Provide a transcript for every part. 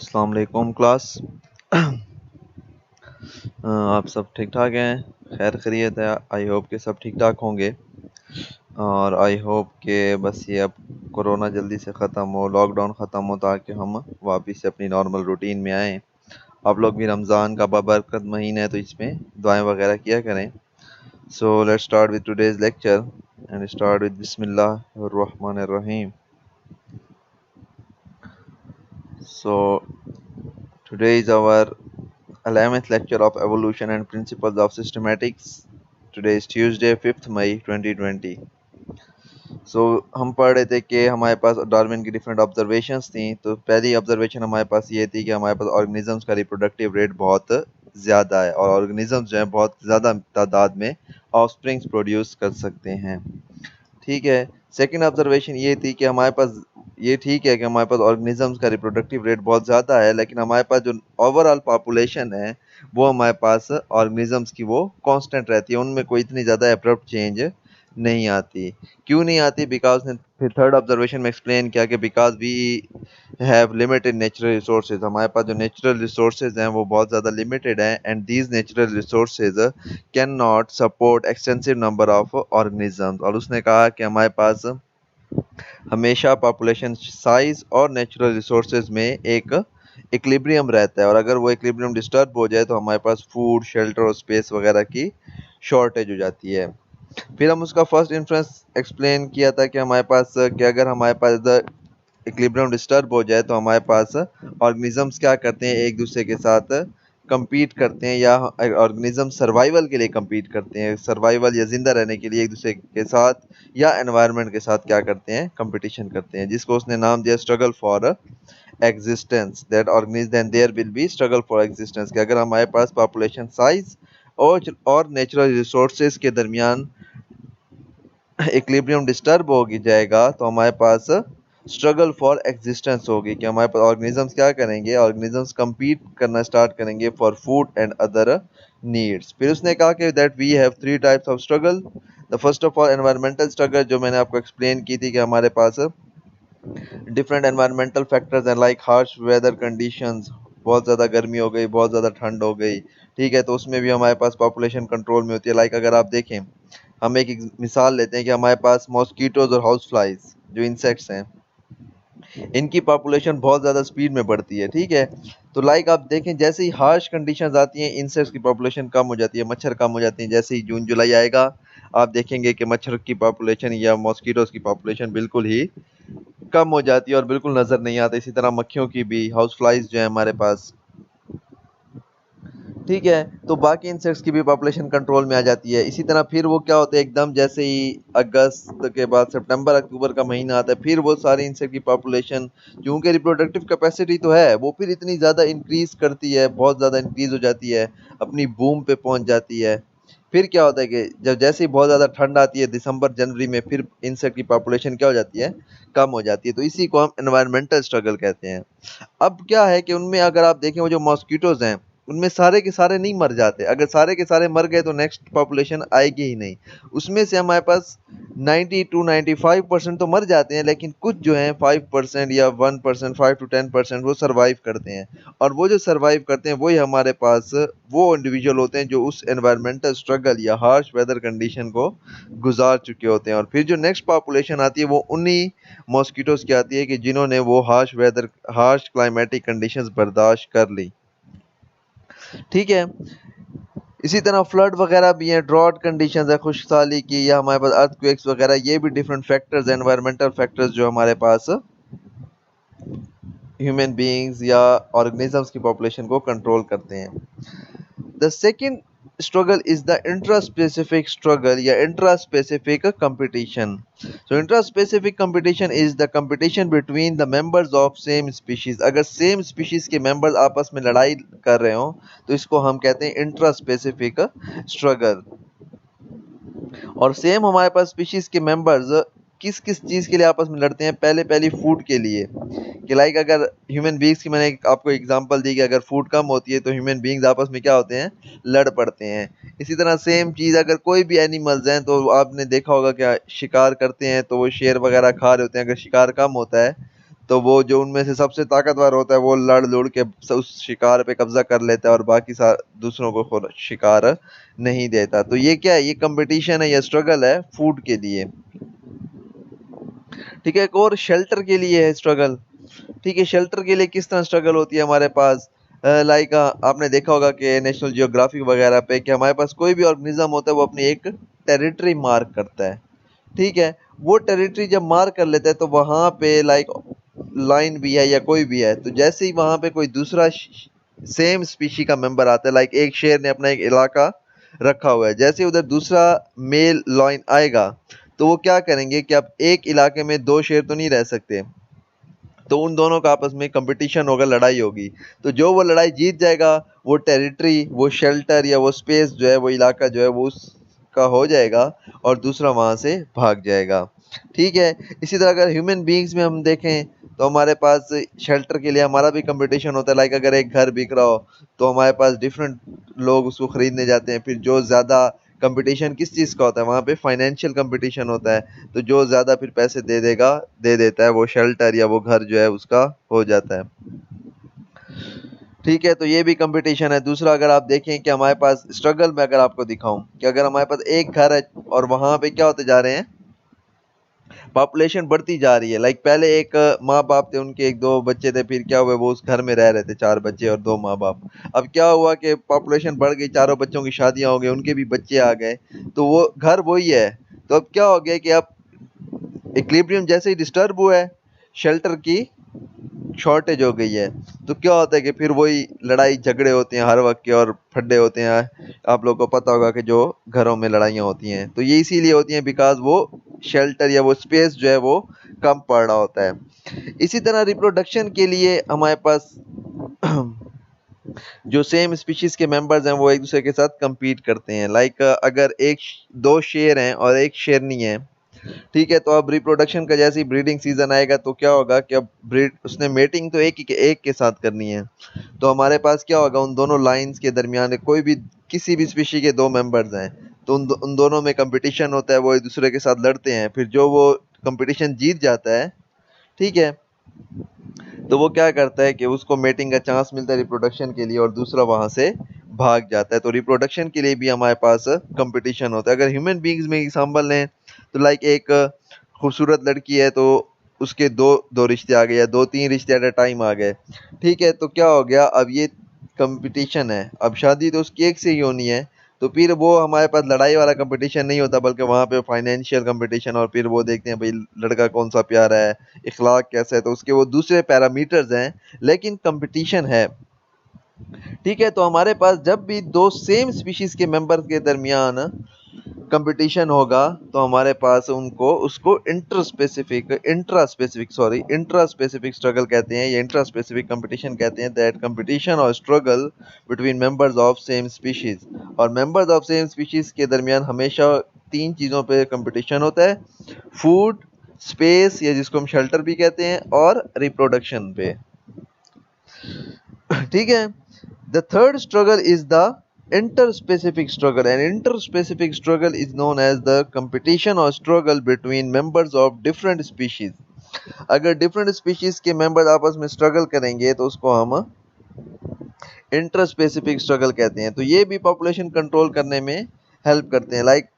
अस्सलाम वालेकुम क्लास। आप सब ठीक ठाक हैं? खैर खैरियत है? आई होप कि सब ठीक ठाक होंगे और आई होप कि बस ये अब कोरोना जल्दी से ख़त्म हो, लॉकडाउन ख़त्म हो ताकि हम वापस से अपनी नॉर्मल रूटीन में आएँ। आप लोग भी रमज़ान का बाबरकत महीना है तो इसमें दुआएं वगैरह किया करें। So let's start with today's lecture and start with बिस्मिल्लाहिर रहमानिर रहीम। So today is our 11th lecture of evolution and principles of systematics. Today is Tuesday 5th May 2020. हम पढ़ रहे थे कि हमारे पास डार्विन की डिफरेंट ऑब्जर्वेशंस थी। तो पहली ऑब्जर्वेशन हमारे पास ये थी कि हमारे पास ऑर्गेनिजम्स का रिप्रोडक्टिव रेट बहुत ज़्यादा है और ऑर्गेनिजम्स जो है बहुत ज़्यादा तादाद में ऑफस्प्रिंग्स प्रोड्यूस कर सकते हैं। ठीक है। सेकंड ऑब्जर्वेशन ये थी कि हमारे पास ये ठीक है कि हमारे पास ऑर्गेनिजम्स का रिप्रोडक्टिव रेट बहुत ज़्यादा है, लेकिन हमारे पास जो ओवरऑल पॉपुलेशन है वो हमारे पास ऑर्गेनिजम्स की वो कांस्टेंट रहती है, उनमें कोई इतनी ज़्यादा एब्रप्ट चेंज नहीं आती। क्यों नहीं आती? बिकॉज ने फिर थर्ड ऑब्जर्वेशन में एक्सप्लेन किया कि because we have limited natural resources, हमारे पास जो नेचुरल रिसोर्सेज हैं वो बहुत ज़्यादा लिमिटेड हैं and these natural resources can not support extensive number of organisms. और उसने कहा कि हमारे पास हमेशा पॉपुलेशन साइज और नेचुरल रिसोर्सेज में एक इक्विलिब्रियम रहता है और अगर वो इक्विलिब्रियम डिस्टर्ब हो जाए तो हमारे पास फूड, शेल्टर और स्पेस वगैरह की शॉर्टेज हो जाती है। फिर हम उसका फर्स्ट इन्फ्लुएंस एक्सप्लेन किया था कि हमारे पास कि अगर हमारे पास इक्विलिब्रियम डिस्टर्ब हो जाए तो हमारे पास ऑर्गेनिजम्स क्या करते हैं, एक दूसरे के साथ compete करते हैं या ऑर्गेनिज्म सर्वाइवल के लिए compete करते हैं, सर्वाइवल या जिंदा रहने के लिए एक दूसरे के साथ या एनवायरनमेंट के साथ क्या करते हैं, कंपटीशन करते हैं, जिसको उसने नाम दिया struggle for existence. That organism and there will be struggle for existence कि अगर हमारे पास पॉपुलेशन साइज और नेचुरल रिसोर्सेज के दरमियान इक्विलिब्रियम डिस्टर्ब हो जाएगा तो हमारे पास स्ट्रगल फॉर एग्जिस्टेंस होगी कि हमारे पास ऑर्गेनिजम्स क्या करेंगे, ऑर्गेनिजम्स compete करना स्टार्ट करेंगे for food and other needs. फिर उसने कहा कि that we have three types of struggle. The first of all environmental struggle, जो मैंने आपको एक्सप्लेन की थी कि हमारे पास डिफरेंट एनवायरमेंटल फैक्टर्स हैं लाइक हार्श वेदर कंडीशंस, बहुत ज़्यादा गर्मी हो गई, बहुत ज़्यादा ठंड हो गई, ठीक है, तो उसमें भी हमारे पास पॉपुलेशन कंट्रोल में होती है। लाइक अगर आप देखें, हम एक मिसाल लेते हैं कि हमारे पास मॉस्कीटोज और हाउस फ्लाइज जो इंसेक्ट्स हैं, इनकी पॉपुलेशन बहुत ज़्यादा स्पीड में बढ़ती है, ठीक है। तो लाइक आप देखें जैसे ही हार्श कंडीशंस आती हैं इंसेक्ट्स की पॉपुलेशन कम हो जाती है, मच्छर कम हो जाती हैं। जैसे ही जून जुलाई आएगा आप देखेंगे कि मच्छर की पॉपुलेशन या मॉस्कीटोज की पॉपुलेशन बिल्कुल ही कम हो जाती है और बिल्कुल नज़र नहीं आता। इसी तरह मक्खियों की भी, हाउस फ्लाइज जो है हमारे पास, ठीक है, तो बाकी इंसेक्ट्स की भी पॉपुलेशन कंट्रोल में आ जाती है। इसी तरह फिर वो क्या होता है, एकदम जैसे ही अगस्त के बाद सितंबर अक्टूबर का महीना आता है, फिर वो सारे इंसेक्ट की पॉपुलेशन, क्योंकि रिप्रोडक्टिव कैपेसिटी तो है, वो फिर इतनी ज़्यादा इंक्रीज़ करती है, बहुत ज़्यादा इंक्रीज़ हो जाती है, अपनी बूम पे पहुंच जाती है। फिर क्या होता है कि जब जैसे ही बहुत ज़्यादा ठंड आती है दिसंबर जनवरी में, फिर इंसेक्ट की पॉपुलेशन क्या हो जाती है, कम हो जाती है। तो इसी को हम एनवायरमेंटल स्ट्रगल कहते हैं। अब क्या है कि उनमें अगर आप देखें वो जो मॉस्किटोज हैं उनमें सारे के सारे नहीं मर जाते। अगर सारे के सारे मर गए तो नेक्स्ट पॉपुलेशन आएगी ही नहीं। उसमें से हमारे पास 90 टू 95% तो मर जाते हैं, लेकिन कुछ जो हैं 5% या 1%, 5 टू 10% वो सर्वाइव करते हैं। और वो जो सर्वाइव करते हैं वही हमारे पास वो इंडिविजुअल होते हैं जो उस एनवायरमेंटल स्ट्रगल या हार्श वेदर कंडीशन को गुजार चुके होते हैं। और फिर जो नेक्स्ट पॉपुलेशन आती है वो उन्हीं मॉस्किटोज की आती है कि जिन्होंने वो हार्श क्लाइमेटिक कंडीशंस बर्दाश्त कर ली, ठीक है। इसी तरह फ्लड वगैरह भी हैं, ड्रॉट कंडीशंस है खुश्क साली की, या हमारे पास अर्थक्वेक्स वगैरह, ये भी डिफरेंट फैक्टर्स, एनवायरमेंटल फैक्टर्स जो हमारे पास ह्यूमन बीइंग्स या ऑर्गेनिजम्स की पॉपुलेशन को कंट्रोल करते हैं। The second struggle is the intraspecific struggle या intraspecific competition. So intraspecific competition is the competition between the members of same species. अगर same species के members आपस में लड़ाई कर रहे हो तो इसको हम कहते हैं intraspecific struggle। और सेम हमारे पास स्पीशीज के मेंबर्स किस किस चीज़ के लिए आपस में लड़ते हैं, पहले फूड के लिए, कि लाइक अगर ह्यूमन बींग्स की मैंने आपको एग्जांपल दी कि अगर फूड कम होती है तो ह्यूमन बींग्स आपस में क्या होते हैं, लड़ पड़ते हैं। इसी तरह सेम चीज़ अगर कोई भी एनिमल्स हैं तो आपने देखा होगा क्या शिकार करते हैं तो वो शेर वगैरह खा रहे होते हैं, अगर शिकार कम होता है तो वो जो उनमें से सबसे ताकतवर होता है वो लड़ लुड़ के उस शिकार पे कब्जा कर लेता है और बाकी दूसरों को शिकार नहीं देता। तो ये क्या है, ये कंपटीशन है, ये स्ट्रगल है फूड के लिए। ठीक है, एक और शेल्टर के लिए है स्ट्रगल। ठीक है, शेल्टर के लिए किस तरह स्ट्रगल होती है हमारे पास, लाइक आपने देखा होगा कि नेशनल जियोग्राफिक वगैरह पे कि हमारे पास कोई भी ऑर्गेनिज्म होता है वो अपनी एक टेरिटरी मार्क करता है। ठीक है, वो टेरिटरी जब मार्क कर लेता है तो वहां पे लाइक लाइन भी है या कोई भी है, तो जैसे ही वहां पे कोई दूसरा सेम स्पीशी का मेंबर आता है, लाइक एक शेर ने अपना एक इलाका रखा हुआ है, जैसे उधर दूसरा मेल लाइन आएगा तो वो क्या करेंगे कि अब एक इलाके में दो शेर तो नहीं रह सकते, तो उन दोनों का आपस में कंपटीशन होगा, लड़ाई होगी। तो जो वो लड़ाई जीत जाएगा वो टेरिटरी, वो शेल्टर या वो स्पेस जो है, वो इलाका जो है वो उसका हो जाएगा और दूसरा वहां से भाग जाएगा। ठीक है, इसी तरह अगर ह्यूमन बीइंग्स में हम देखें तो हमारे पास शेल्टर के लिए हमारा भी कंपटीशन होता है। लाइक अगर एक घर बिक रहा हो तो हमारे पास डिफरेंट लोग उसको खरीदने जाते हैं, फिर जो ज़्यादा कंपटीशन किस चीज़ का होता है, वहाँ पे फाइनेंशियल कंपटीशन होता है, तो जो ज़्यादा फिर पैसे दे देगा, दे देता है, वो शेल्टर या वो घर जो है उसका हो जाता है। ठीक है, तो ये भी कंपटीशन है। दूसरा अगर आप देखें कि हमारे पास स्ट्रगल में अगर आपको दिखाऊं कि अगर हमारे पास एक घर है और वहां पे क्या होते जा रहे हैं, पॉपुलेशन बढ़ती जा रही है। लाइक पहले एक माँ बाप थे, उनके एक दो बच्चे थे, फिर क्या हुआ वो उस घर में रह रहे थे चार बच्चे और दो माँ बाप। अब क्या हुआ कि पॉपुलेशन बढ़ गई, चारों बच्चों की शादियां हो गई, उनके भी बच्चे आ गए, तो वो घर वही है। तो अब क्या हो गया कि अब इक्विलिब्रियम जैसे ही डिस्टर्ब हुआ है, शेल्टर की शॉर्टेज हो गई है, तो क्या होता है कि फिर वही लड़ाई झगड़े होते हैं हर वक्त के और फड्डे होते हैं। आप लोगों को पता होगा कि जो घरों में लड़ाइयाँ होती हैं तो ये इसीलिए होती हैं बिकॉज वो शेल्टर या वो स्पेस जो है वो कम पड़ रहा होता है। इसी तरह रिप्रोडक्शन के लिए हमारे पास जो सेम स्पीशीज के मेंबर्स हैं वो एक दूसरे के साथ compete करते हैं। लाइक अगर दो शेर हैं और एक शेरनी है, ठीक है, तो अब रिप्रोडक्शन का जैसे ही ब्रीडिंग सीजन आएगा तो क्या होगा कि अब ब्रीड उसने मेटिंग तो एक के साथ करनी है, तो हमारे पास क्या होगा, उन दोनों लाइंस के दरमियान कोई भी किसी भी स्पीशी के दो मेंबर्स हैं तो उन दोनों में कंपटीशन होता है, वो एक दूसरे के साथ लड़ते हैं, फिर जो वो कंपटीशन जीत जाता है, ठीक है, तो वो क्या करता है कि उसको मेटिंग का चांस मिलता है रिप्रोडक्शन के लिए और दूसरा वहां से भाग जाता है। तो रिप्रोडक्शन के लिए भी हमारे पास कंपटीशन होता है। अगर ह्यूमन बींग्स में एग्जाम्पल लें तो लाइक एक खूबसूरत लड़की है तो उसके दो दो रिश्ते आ गए या दो तीन रिश्ते एट अ टाइम आ गए, ठीक है, तो क्या हो गया, अब ये कंपटीशन है, अब शादी तो उसकी एक से ही होनी है, तो फिर वो हमारे पास लड़ाई वाला कंपटीशन नहीं होता बल्कि वहाँ पे फाइनेंशियल कंपटीशन, और फिर वो देखते हैं भाई लड़का कौन सा प्यारा है, इखलाक कैसा है, तो उसके वो दूसरे पैरामीटर्स हैं, लेकिन कंपटीशन है। ठीक है, तो हमारे पास जब भी दो सेम स्पीशीज के मेंबर्स के दरमियान कंपटीशन होगा तो हमारे पास उनको उसको इंट्रा स्पेसिफिक स्ट्रगल कहते हैं या इंट्रा स्पेसिफिक कंपटीशन कहते हैं। दैट कंपटीशन और struggle between members of same species, और मेंबर्स ऑफ सेम स्पीशीज के दरमियान हमेशा तीन चीज़ों पे कंपटीशन होता है, फूड, स्पेस या जिसको हम शेल्टर भी कहते हैं, और रिप्रोडक्शन पे। ठीक है, the third struggle is the interspecific struggle. An interspecific struggle is known as the competition or struggle between members of different species. अगर different species के members आपस में struggle करेंगे तो उसको हम interspecific struggle कहते हैं। तो ये भी population control करने में help करते हैं। लाइक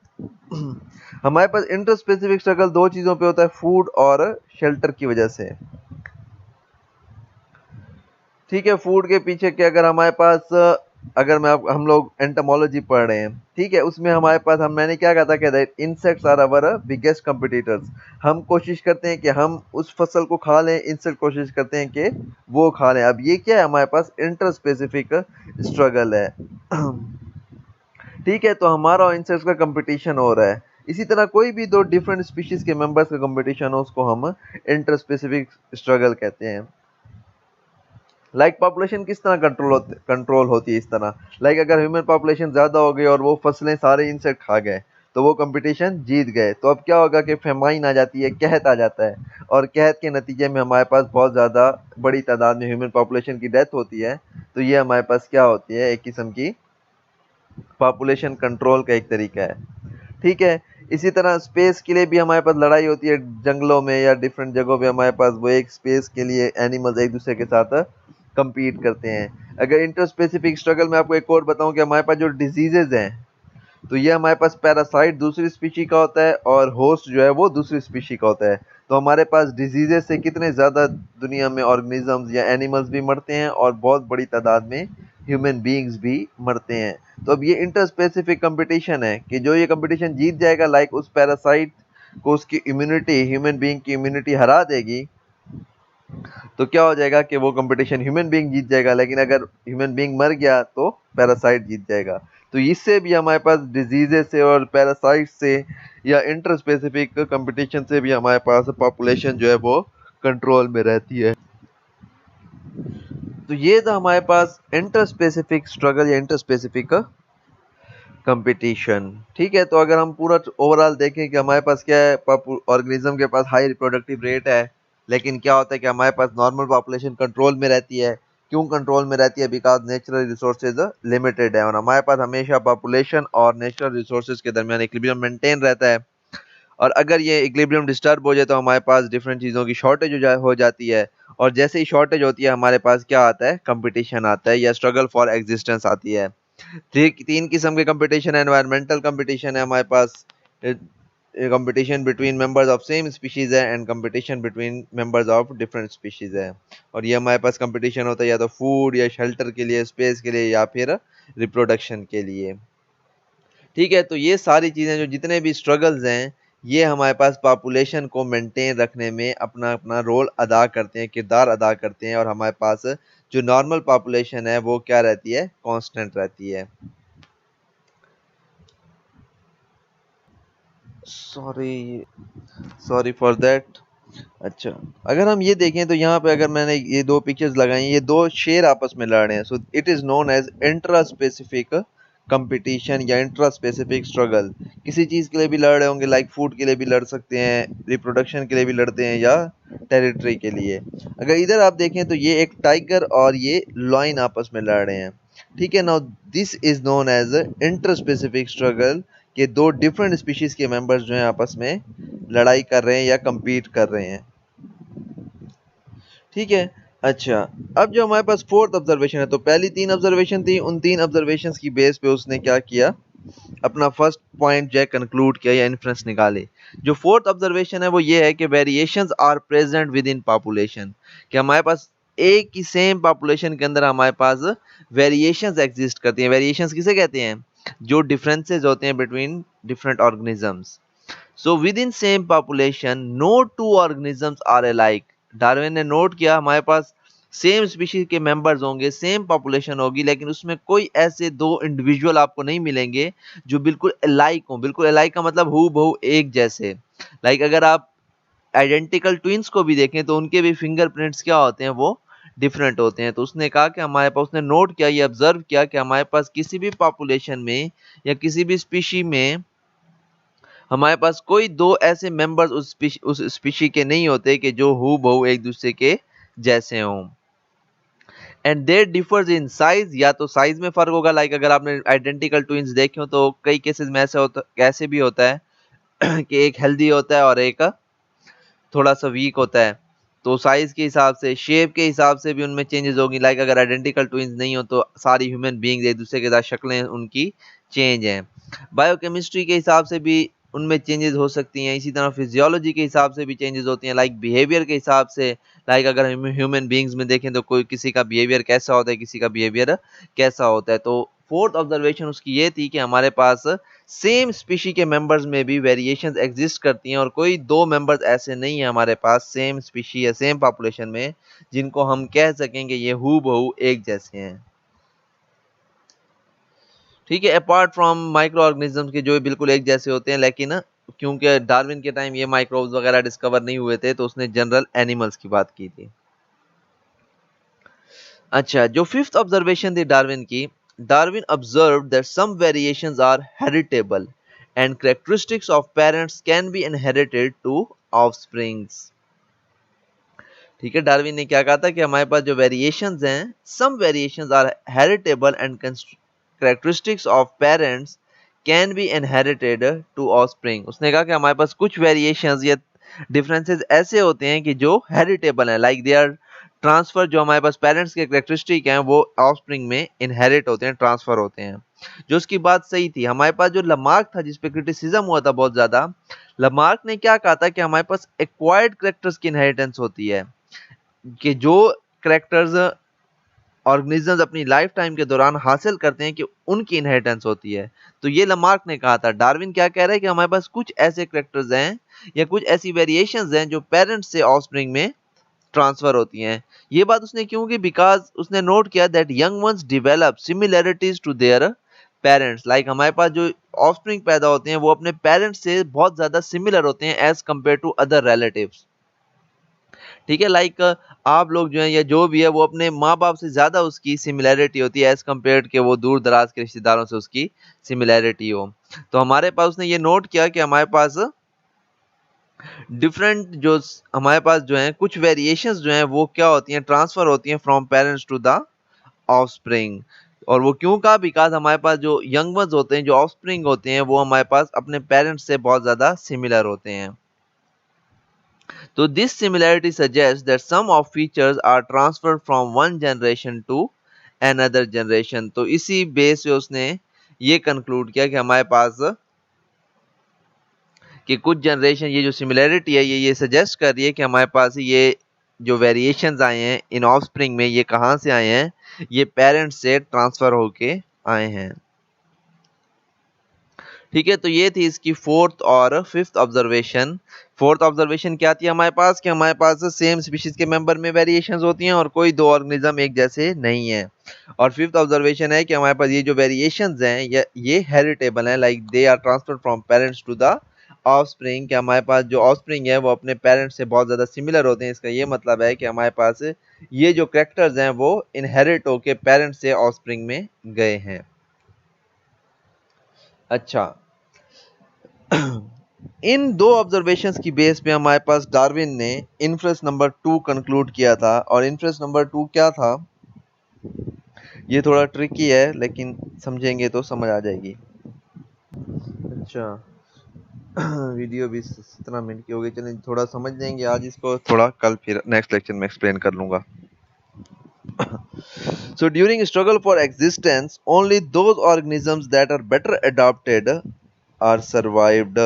हमारे पास interspecific struggle दो चीज़ों पे होता है, फूड और शेल्टर की वजह से। ठीक है, फूड के पीछे क्या, अगर हमारे पास अगर हम लोग एंटोमोलॉजी पढ़ रहे हैं, ठीक है, उसमें हमारे पास मैंने क्या कहा था कि insects are our biggest competitors. हम कोशिश करते हैं कि हम उस फसल को खा लें, इंसेक्ट कोशिश करते हैं कि वो खा लें। अब ये क्या है, हमारे पास इंटर स्पेसिफिक स्ट्रगल है। ठीक है, तो हमारा और इंसेक्ट्स का कंपटीशन हो रहा है। इसी तरह कोई भी दो डिफरेंट स्पीशीज के मेंबर्स का कंपटीशन हो उसको हम इंटर स्पेसिफिक स्ट्रगल कहते हैं। लाइक पॉपुलेशन किस तरह कंट्रोल होती है, इस तरह लाइक अगर ह्यूमन पॉपुलेशन ज़्यादा हो गई और वो फसलें सारे इंसेक्ट खा गए तो वो कंपटीशन जीत गए, तो अब क्या होगा कि फेमाइन आ जाती है, कहत आ जाता है, और कहत के नतीजे में हमारे पास बहुत ज़्यादा बड़ी तादाद में ह्यूमन पॉपुलेशन की डेथ होती है। तो ये हमारे पास क्या होती है, एक किस्म की पॉपुलेशन कंट्रोल का एक तरीका है। ठीक है, इसी तरह स्पेस के लिए भी हमारे पास लड़ाई होती है जंगलों में या डिफरेंट जगहों पे, हमारे पास वो एक स्पेस के लिए एनिमल्स एक दूसरे के साथ compete करते हैं। अगर इंटर स्पेसिफिक स्ट्रगल में आपको एक और बताऊं कि हमारे पास जो डिजीजेज हैं, तो ये हमारे पास पैरासाइट दूसरी स्पीशी का होता है और होस्ट जो है वो दूसरी स्पीशी का होता है। तो हमारे पास डिजीजेस से कितने ज़्यादा दुनिया में ऑर्गेनिजम्स या एनिमल्स भी मरते हैं और बहुत बड़ी तादाद में ह्यूमन बीइंग्स भी मरते हैं। तो अब ये इंटर स्पेसिफिक कंपटीशन है कि जो ये कंपटीशन जीत जाएगा, लाइक उस पैरासाइट को उसकी इम्यूनिटी, ह्यूमन बीइंग की इम्यूनिटी हरा देगी, तो क्या हो जाएगा कि वो कंपटीशन ह्यूमन बीइंग जीत जाएगा, लेकिन अगर ह्यूमन बीइंग मर गया तो पैरासाइट जीत जाएगा। तो इससे भी हमारे पास डिजीजेस से और पैरासाइट से या इंटर स्पेसिफिक कंपटीशन से भी हमारे पास पॉपुलेशन जो है वो कंट्रोल में रहती है। तो ये था हमारे पास इंटर स्पेसिफिक स्ट्रगल या इंटर स्पेसिफिक कंपटीशन। ठीक है, तो अगर हम पूरा ओवरऑल देखें कि हमारे पास क्या है, ऑर्गेनिज्म के पास हाई रिप्रोडक्टिव रेट है, लेकिन क्या होता है कि हमारे पास नॉर्मल पॉपुलेशन कंट्रोल में रहती है। क्यों कंट्रोल में रहती है? बिकॉज नेचुरल रिसोर्सेज लिमिटेड है और हमारे पास हमेशा पॉपुलेशन और नेचुरल रिसोर्सेज के दरमियान इक्विलिब्रियम मेंटेन रहता है। और अगर ये इक्विलिब्रियम डिस्टर्ब हो जाए तो हमारे पास डिफरेंट चीज़ों की शॉर्टेज हो जाती है, और जैसे ही शॉर्टेज होती है हमारे पास क्या आता है? कंपटीशन आता है या स्ट्रगल फॉर एग्जिस्टेंस आती है। तीन किस्म के कंपटीशन है। एनवायरमेंटल कंपटीशन है हमारे पास, competition between members of same species है, and competition between members of different species है। और ये हमारे पास कंपटीशन होता है या तो फूड या शेल्टर के लिए, स्पेस के लिए, या फिर रिप्रोडक्शन के लिए। ठीक है, तो ये सारी चीज़ें जो जितने भी स्ट्रगल्स हैं, ये हमारे पास पॉपुलेशन को मेंटेन रखने में अपना अपना रोल अदा करते हैं, किरदार अदा करते हैं, और हमारे पास जो नॉर्मल पॉपुलेशन है वो क्या रहती है? कांस्टेंट रहती है। Sorry sorry for that. अच्छा, अगर हम ये देखें तो यहाँ पे अगर मैंने ये दो पिक्चर्स लगाई, ये दो शेर आपस में लड़ रहे हैं। So it is known as intraspecific competition या इंट्रा स्पेसिफिक स्ट्रगल। किसी चीज़ के लिए भी लड़ रहे होंगे, लाइक फूड के लिए भी लड़ सकते हैं, रिप्रोडक्शन के लिए भी लड़ते हैं, या टेरिटरी के लिए। अगर इधर आप देखें तो ये एक टाइगर और ये लॉइन आपस में लड़ रहे हैं। ठीक है, now this is known as interspecific struggle, के दो डिफरेंट स्पीशीज के मेंबर्स जो हैं आपस में लड़ाई कर रहे हैं या compete कर रहे हैं। ठीक है, अच्छा, अब जो हमारे पास फोर्थ ऑब्जर्वेशन है, तो पहली तीन ऑब्जर्वेशन थी, उन तीन ऑब्जर्वेशन की बेस पे उसने क्या किया? अपना फर्स्ट पॉइंट जो है कंक्लूड किया या इन्फ्रेंस निकाले। जो फोर्थ ऑब्जर्वेशन है वो ये है कि variations are present within population, कि हमारे पास एक ही सेम पॉपुलेशन के अंदर हमारे पास वेरिएशंस एग्जिस्ट करती हैं। वेरिएशंस किसे कहते हैं? जो डिफरेंसेस होते हैं between different organisms. So within same population no two organisms are alike. Darwin ने नोट किया हमारे पास सेम स्पीशीज के मेंबर्स होंगे, सेम पॉपुलेशन होगी, लेकिन उसमें कोई ऐसे दो इंडिविजुअल आपको नहीं मिलेंगे जो बिल्कुल अलाइक हों। बिल्कुल अलाइक का मतलब हू बहू एक जैसे। लाइक अगर आप आइडेंटिकल ट्विंस को भी देखें तो उनके भी फिंगरप्रिंट्स क्या होते हैं? वो डिफरेंट होते हैं। तो उसने कहा कि हमारे पास, उसने नोट किया, ये ऑब्जर्व किया कि हमारे पास किसी भी पॉपुलेशन में या किसी भी स्पीशी में हमारे पास कोई दो ऐसे मेंबर्स उस स्पीशी के नहीं होते कि जो हू बहू एक दूसरे के जैसे हों। And there differs in size, या तो साइज में फर्क होगा। लाइक अगर आपने आइडेंटिकल ट्विंस देखे हो तो कई केसेस में ऐसे भी होता है कि एक हेल्दी होता है और एक थोड़ा सा वीक होता है। तो साइज के हिसाब से, शेप के हिसाब से भी उनमें चेंजेस होगी। लाइक अगर आइडेंटिकल ट्विंस नहीं हो तो सारी ह्यूमन बीइंग्स एक दूसरे के साथ शक्लें उनकी चेंज हैं। बायोकेमिस्ट्री के हिसाब से भी उनमें चेंजेस हो सकती हैं। इसी तरह फिजियोलॉजी के हिसाब से भी चेंजेस होती हैं। लाइक बिहेवियर के हिसाब से, लाइक अगर हम ह्यूमन बीइंग्स में देखें तो कोई किसी का बिहेवियर कैसा होता है, किसी का बिहेवियर कैसा होता है। तो फोर्थ ऑब्जर्वेशन उसकी ये थी कि हमारे पास सेम स्पीशी के मेंबर्स में भी वेरिएशंस एग्जिस्ट करती हैं, और कोई दो मेंबर्स ऐसे नहीं है हमारे पास सेम स्पीशी या सेम पॉपुलेशन में जिनको हम कह सकेंगे ये हू बहू एक जैसे हैं। ठीक है, अपार्ट फ्रॉम माइक्रो ऑर्गेनिजम्स के जो बिल्कुल एक जैसे होते हैं, लेकिन क्योंकि डार्विन के टाइम ये माइक्रोब्स वगैरह डिस्कवर नहीं हुए थे तो उसने जनरल एनिमल्स की बात की थी। अच्छा, जो फिफ्थ ऑब्जर्वेशन थी डार्विन की, Darwin observed that some variations are heritable and characteristics of parents can be inherited to offsprings। ठीक है, डार्विन ने क्या कहा था कि हमारे पास जो वेरिएशंस हैं, some variations are heritable and characteristics of parents can be inherited to offspring. उसने कहा कि हमारे पास कुछ वेरिएशंस या डिफरेंसेस ऐसे होते हैं कि जो हेरिटेबल हैं, लाइक दे आर ट्रांसफर। जो हमारे पास पेरेंट्स के कैरेक्टरिस्टिक हैं वो ऑफस्प्रिंग में इनहेरिट होते हैं, ट्रांसफर होते हैं। जो उसकी बात सही थी। हमारे पास जो लमार्क था जिसपे क्रिटिसिज्म हुआ था बहुत ज्यादा, लमार्क ने क्या कहा था कि हमारे पास एक्वायर्ड कैरेक्टर्स की इनहेरिटेंस होती है, कि जो कैरेक्टर्स ऑर्गेनिजम्स अपनी लाइफ टाइम के दौरान हासिल करते हैं कि उनकी इनहेरिटेंस होती है। तो ये लमार्क ने कहा था। डार्विन क्या कह रहा है कि हमारे पास कुछ ऐसे कैरेक्टर्स हैं या कुछ ऐसी वेरिएशंस हैं जो पेरेंट्स से ऑफस्प्रिंग में ट्रांसफर होती हैं। ये बात उसने क्यों की? बिकॉज उसने नोट किया that young ones develop similarities to their parents. Like हमारे पास जो ऑफस्प्रिंग पैदा होते हैं वो अपने पेरेंट्स से बहुत ज्यादा सिमिलर होते हैं as compare to other relatives. ठीक है, लाइक आप लोग जो है या जो भी है वो अपने माँ बाप से ज्यादा उसकी सिमिलैरिटी होती है एज कम्पेयर के वो दूर दराज के रिश्तेदारों से उसकी सिमिलैरिटी हो। तो हमारे पास उसने ये नोट किया कि हमारे पास डिफरेंट जो हमारे पास जो है कुछ वेरिएशंस जो हैं वो क्या होती हैं, ट्रांसफर होती हैं from parents to the offspring. और वो क्यों कहा? बिकॉज हमारे पास जो यंग वंस होते हैं, जो ऑफस्प्रिंग होते हैं, वो हमारे पास अपने पेरेंट्स से बहुत ज्यादा सिमिलर होते हैं। So this similarity suggests that some of features are transferred from one generation to another generation। तो इसी बेस पे उसने ये कंक्लूड किया कि हमारे पास कि कुछ जनरेशन ये जो सिमिलैरिटी है ये सजेस्ट कर रही है कि हमारे पास ये जो वेरिएशंस आए हैं इन ऑफस्प्रिंग में, ये कहाँ से आए हैं? ये पेरेंट्स से ट्रांसफर होके आए हैं। ठीक है, तो ये थी इसकी फोर्थ और फिफ्थ ऑब्जर्वेशन। फोर्थ ऑब्जर्वेशन क्या थी हमारे पास? कि हमारे पास सेम स्पीशीज के मेंबर में वेरिएशंस होती हैं और कोई दो ऑर्गेनिज्म एक जैसे नहीं है। और फिफ्थ ऑब्जर्वेशन है कि हमारे पास ये जो वेरिएशंस हैं ये हेरिटेबल हैं, like they are transfer from parents to the offspring. कि हमारे पास जो ऑफस्प्रिंग है वो अपने पेरेंट्स से बहुत ज्यादा सिमिलर होते हैं। इसका ये मतलब है कि हमारे पास ये जो कैरेक्टर्स हैं वो इनहेरिट होके पेरेंट्स से ऑफस्प्रिंग में गए हैं। अच्छा, इन दो ऑब्जर्वेशंस की बेस पे हमारे पास डार्विन ने इन्फ्रेंस नंबर 2 कंक्लूड किया था। और इन्फ्रेंस नंबर 2 क्या था? ये थोड़ा ट्रिकी है लेकिन समझेंगे तो समझ आ जाएगी। अच्छा, वीडियो भी 17 मिनट की हो गई। चलें थोड़ा समझ लेंगे आज इसको, थोड़ा कल फिर नेक्स्ट लेक्चर में एक्सप्लेन कर लूंगा। So during struggle for existence, only those organisms that are better adapted are survived।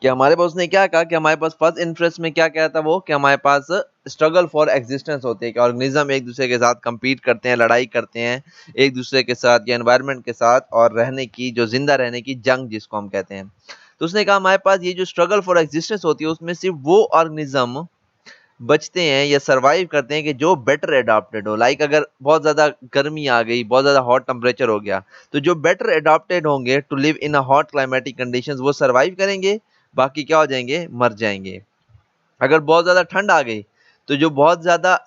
कि हमारे पास उसने क्या कहा कि हमारे पास फर्स्ट इंटरेस्ट में क्या कहा था वो, कि हमारे पास स्ट्रगल फॉर एग्जिस्टेंस होती है कि ऑर्गेनिज्म एक दूसरे के साथ compete करते हैं, लड़ाई करते हैं एक दूसरे के साथ या एनवायरनमेंट के साथ, और रहने की जो जिंदा रहने की जंग जिसको हम कहते हैं। तो उसने कहा हमारे पास ये जो स्ट्रगल फॉर एग्जिस्टेंस होती है उसमें सिर्फ वो ऑर्गेनिज्म बचते हैं या सरवाइव करते हैं कि जो बेटर एडाप्टेड हो। लाइक अगर बहुत ज्यादा गर्मी आ गई, बहुत ज्यादा हॉट टेम्परेचर हो गया, तो जो बेटर एडाप्टेड होंगे to live in a hot climatic conditions वो सरवाइव करेंगे, बाकी क्या हो जाएंगे? मर जाएंगे। अगर बहुत ज्यादा ठंड आ गई तो जो बहुत ज्यादा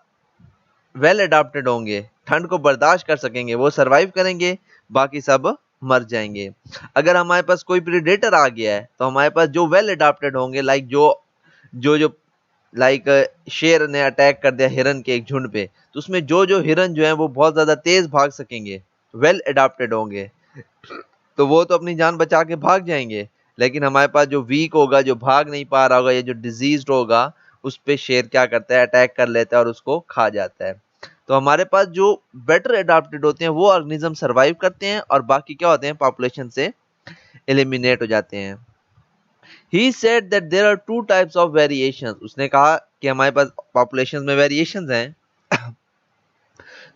वेल एडाप्टेड होंगे, ठंड को बर्दाश्त कर सकेंगे, वो सरवाइव करेंगे, बाकी सब मर जाएंगे। अगर हमारे पास कोई प्रेडेटर आ गया है तो हमारे पास जो वेल एडाप्टेड होंगे, लाइक जो लाइक शेर ने अटैक कर दिया हिरन के एक झुंड पे, तो उसमें जो हिरन जो है वो बहुत ज्यादा तेज भाग सकेंगे, वेल एडाप्टेड होंगे, तो वो तो अपनी जान बचा के भाग जाएंगे। लेकिन हमारे पास जो वीक होगा, जो भाग नहीं पा रहा होगा या जो डिजीज्ड होगा, उस पे शेर क्या करता है? अटैक कर लेता है और उसको खा जाता है। तो हमारे पास जो बेटर एडाप्टेड होते हैं वो ऑर्गेनिज्म सरवाइव करते हैं और बाकी क्या होते हैं? पॉपुलेशन से एलिमिनेट हो जाते हैं। He said that there are two types of variations। उसने कहा कि हमारे पास पॉपुलेशन में वेरिएशंस हैं।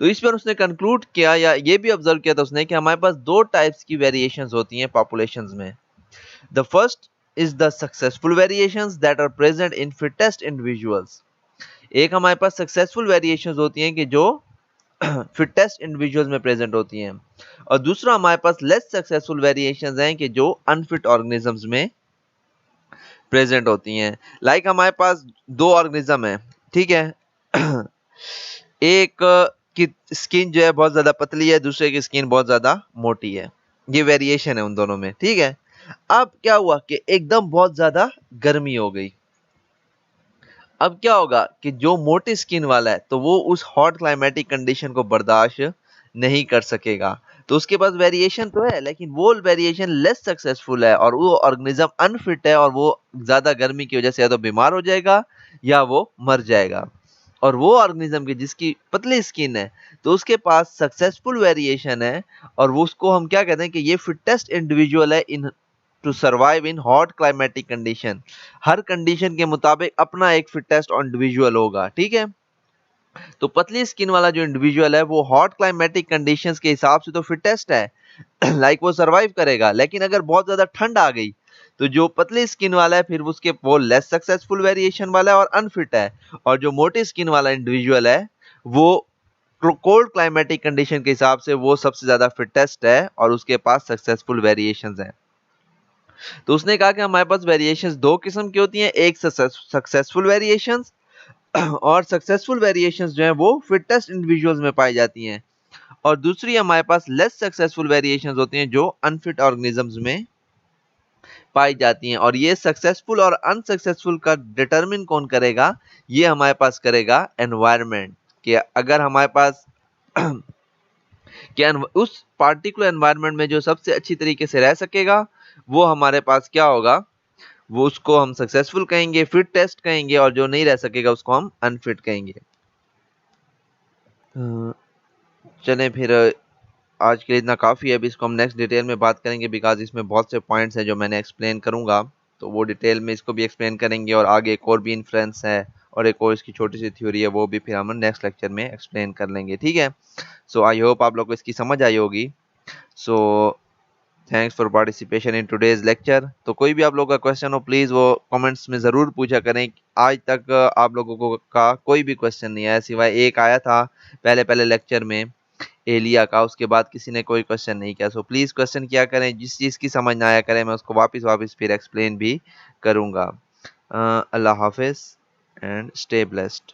तो इस पर उसने कंक्लूड किया या ये भी ऑब्जर्व किया था उसने कि हमारे पास दो टाइप्स की वेरिएशंस होती हैं पॉपुलेशंस में। The first is the successful variations that are present in fittest individuals. एक हमारे पास सक्सेसफुल वेरिएशंस होती हैं कि जो फिटेस्ट इंडिविजुअल्स में प्रेजेंट होती हैं, और दूसरा हमारे पास लेस सक्सेसफुल वेरिएशंस हैं कि जो अनफिट ऑर्गेनिजम्स में प्रेजेंट होती हैं। लाइक हमारे पास दो ऑर्गेनिज्म है, ठीक है, एक की स्किन जो है बहुत ज्यादा पतली है, दूसरे की स्किन बहुत ज्यादा मोटी है। ये वेरिएशन है उन दोनों में, ठीक है। अब क्या हुआ कि एकदम बहुत ज्यादा गर्मी हो गई। अब क्या होगा कि जो मोटी स्किन वाला है तो वो उस हॉट क्लाइमेटिक कंडीशन को बर्दाश्त नहीं कर सकेगा। तो उसके पास वेरिएशन तो है, लेकिन वो वेरिएशन लेस सक्सेसफुल है और वो ऑर्गेनिज्म अनफिट है और वो ज्यादा गर्मी की वजह से या तो बीमार हो जाएगा या वो मर जाएगा। और वो ऑर्गेनिज्म की जिसकी पतली स्किन है तो उसके पास सक्सेसफुल वेरिएशन है और वो उसको हम क्या कहते हैं कि ये फिटेस्ट इंडिविजुअल है in to survive in hot climatic condition. हर कंडीशन के मुताबिक अपना एक फिटेस्ट इंडिविजुअल होगा, ठीक है। तो पतली स्किन वाला जो इंडिविजुअल है वो हॉट क्लाइमेटिक कंडीशंस के हिसाब से तो फिटेस्ट है लाइक वो सरवाइव करेगा, लेकिन अगर बहुत ज्यादा ठंड आ गई तो जो पतली स्किन वाला है फिर उसके वो लेस सक्सेसफुल वेरिएशन वाला है और अनफिट है। और जो मोटी स्किन वाला इंडिविजुअल है वो कोल्ड क्लाइमेटिक कंडीशन के हिसाब से वो सबसे ज्यादा फिटेस्ट है और उसके पास सक्सेसफुल वेरिएशंस हैं। तो उसने कहा कि हमारे पास वेरिएशंस दो किस्म की होती हैं, एक सक्सेसफुल वेरिएशंस और सक्सेसफुल वेरिएशंस जो है वो फिटेस्ट इंडिविजुअल्स में पाई जाती हैं, और दूसरी हमारे पास लेस सक्सेसफुल वेरिएशंस होती हैं जो अनफिट ऑर्गेनिजम्स में पाई जाती हैं। और ये सक्सेसफुल और अनसक्सेसफुल का डिटरमिन कौन करेगा, ये हमारे पास करेगा एनवायरनमेंट। कि अगर हमारे पास क्या उस पार्टिकुलर एनवायरनमेंट में जो सबसे अच्छी तरीके से रह सकेगा वो हमारे पास क्या होगा, वो उसको हम सक्सेसफुल कहेंगे, फिट टेस्ट कहेंगे, और जो नहीं रह सकेगा उसको हम अनफिट कहेंगे। चलें फिर आज के लिए इतना काफ़ी है। अभी इसको हम नेक्स्ट डिटेल में बात करेंगे बिकॉज इसमें बहुत से पॉइंट्स हैं जो मैंने एक्सप्लेन करूंगा, तो वो डिटेल में इसको भी एक्सप्लेन करेंगे और आगे एक और भी इन्फ्लुएंस है और एक और इसकी छोटी सी थ्योरी है वो भी फिर हम नेक्स्ट लेक्चर में एक्सप्लेन कर लेंगे, ठीक है। सो आई होप आप लोग को इसकी समझ आई होगी। So thanks for participation in today's lecture. तो कोई भी आप लोगों का क्वेश्चन हो प्लीज़ वो कमेंट्स में ज़रूर पूछा करें। आज तक आप लोगों को का कोई भी क्वेश्चन नहीं आया, सिवाय एक आया था पहले पहले लेक्चर में एलिया का, उसके बाद किसी ने कोई क्वेश्चन नहीं किया। सो प्लीज़ क्वेश्चन किया करें, जिस चीज़ की समझ ना आया करें मैं उसको वापस वापस फिर एक्सप्लेन भी करूँगा। अल्लाह हाफिज़ एंड स्टे ब्लेस्ड।